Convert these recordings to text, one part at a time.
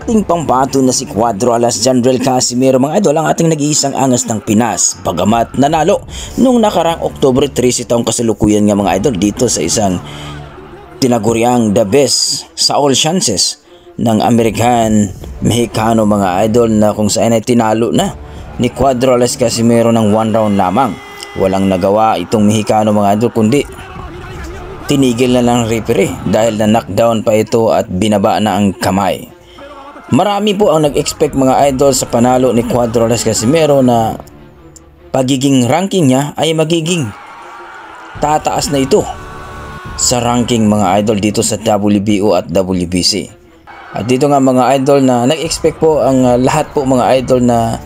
ating pambato na si Cuadro Alas Jandrel Casimiro mga idol ang ating nag-iisang angas ng Pinas. Bagamat nanalo nung nakarang October 13 taong kasalukuyan nga mga idol dito sa isang tinaguriang the best sa all chances ng American Mexicano mga idol na kung saan ay tinalo na ni Cuadro Alas Casimiro ng 1 round lamang. Walang nagawa itong Mexicano mga idol kundi tinigil na lang referee dahil na knockdown pa ito at binaba na ang kamay. Marami po ang nag-expect mga idol sa panalo ni Cuadro Alas Casimiro na pagiging ranking niya ay magiging tataas na ito sa ranking mga idol dito sa WBO at WBC. At dito nga mga idol na nag-expect po ang lahat po mga idol na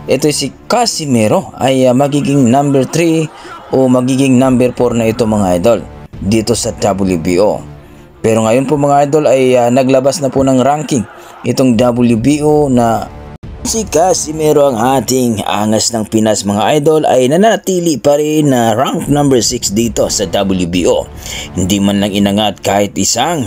ito si Casimiro ay magiging number 3 o magiging number 4 na ito mga idol dito sa WBO. Pero ngayon po mga idol ay naglabas na po ng ranking itong WBO na si Casimiro ang ating angas ng Pinas mga idol ay nanatili pa rin na rank number 6 dito sa WBO. Hindi man lang inangat kahit isang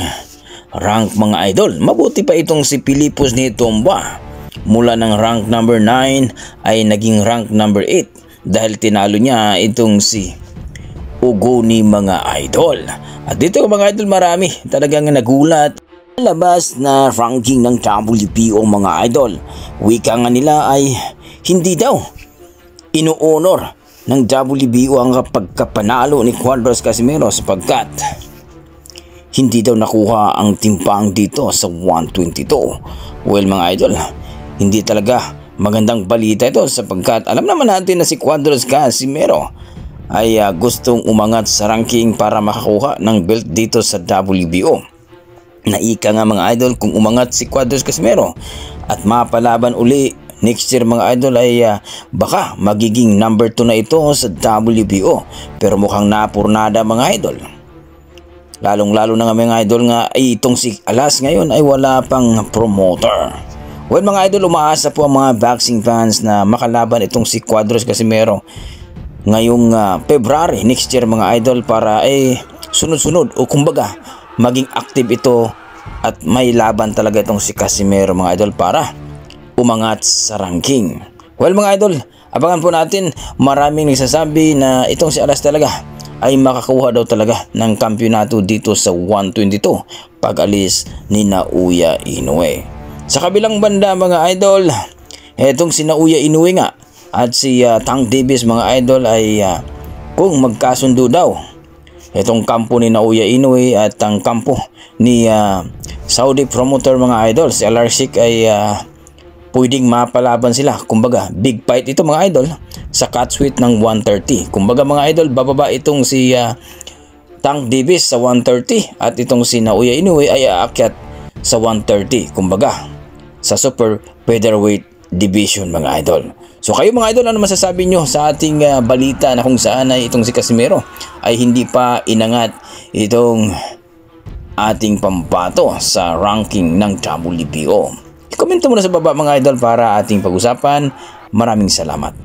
rank mga idol. Mabuti pa itong si Pilipos ni Tomba. Mula ng rank number 9 ay naging rank number 8 dahil tinalo niya itong si Ugo ni mga idol. At dito mga idol marami talagang nagulat labas na ranking ng WBO mga idol. Wika nga nila ay hindi daw ino-honor ng WBO ang pagkapanalo ni Cuadro Alas Casimiro sapagkat hindi daw nakuha ang timbang dito sa 122. Well mga idol, hindi talaga magandang balita ito sapagkat alam naman natin na si Cuadro Alas Casimiro ay gustong umangat sa ranking para makakuha ng belt dito sa WBO. Naika nga mga idol kung umangat si Cuadro Alas Casimiro at mapalaban uli next year mga idol ay baka magiging number 2 na ito sa WBO. Pero mukhang napurnada mga idol. Lalong lalo na nga mga idol nga ay itong si Alas ngayon ay wala pang promoter. Well mga idol, umaasa po ang mga boxing fans na makalaban itong si Cuadro Alas Casimiro ngayong February next year mga idol para sunod-sunod o kumbaga maging active ito at may laban talaga itong si Casimiro mga idol para umangat sa ranking. Well mga idol, abangan po natin. Maraming nagsasabi na itong si Alas talaga ay makakuha daw talaga ng kampyonato dito sa 122 pag alis ni Naoya Inoue. Sa kabilang banda mga idol, etong si Naoya Inoue nga at si Tank Davis mga idol ay kung magkasundo daw itong kampo ni Naoya Inoue at ang kampo ni Saudi promoter mga idol si Alarcik ay pwedeng mapalaban sila. Kumbaga big fight ito mga idol sa catchweight ng 130. Kumbaga mga idol bababa itong si Tank Davis sa 130 at itong si Naoya Inoue ay aakyat sa 130. Kumbaga sa super featherweight division mga idol. So kayo mga idol, ano masasabi nyo sa ating balita na kung saan ay itong si Casimiro ay hindi pa inangat itong ating pambato sa ranking ng WBO? I-comment mo na sa baba mga idol para ating pag-usapan. Maraming salamat.